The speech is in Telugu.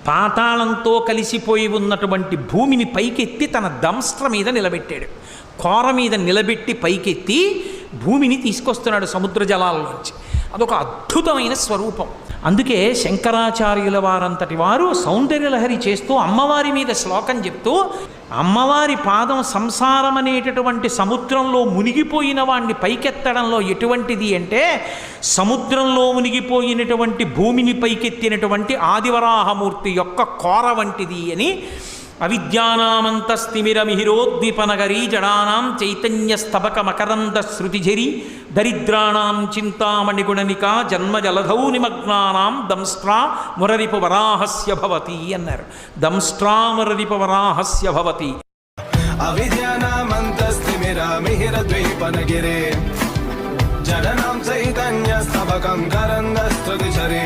పాతాళంతో కలిసిపోయి ఉన్నటువంటి భూమిని పైకెత్తి తన దంస్ట్ర మీద నిలబెట్టాడు. కోర మీద నిలబెట్టి పైకెత్తి భూమిని తీసుకొస్తున్నాడు సముద్ర జలాల్లోంచి. అదొక అద్భుతమైన స్వరూపం. అందుకే శంకరాచార్యుల వారంతటి వారు సౌందర్యలహరి చేస్తూ అమ్మవారి మీద శ్లోకం చెప్తూ, అమ్మవారి పాదం సంసారం అనేటటువంటి సముద్రంలో మునిగిపోయిన వాణ్ణి పైకెత్తడంలో ఎటువంటిది అంటే, సముద్రంలో మునిగిపోయినటువంటి భూమిని పైకెత్తినటువంటి ఆదివరాహమూర్తి యొక్క కోర వంటిది అని. అవిద్యానామంతస్తిమిరమిహిరోద్దీపనగరీ జడానాం చైతన్యస్తబక మకరంద శృతిఝరి దరిద్రాణాం చింతామణిగుణనికా జన్మజలధౌ నిమగ్నానాం దంస్ట్రా మురరిపు వరాహస్య భవతి అన్నారు. దంస్ట్రా మురరిపు వరాహస్య భవతి. అవిద్యానామంతస్తిమిరమిహిరద్వీపనగిరే జడానాం చైతన్యస్తబకం కరంద శృతిఝరి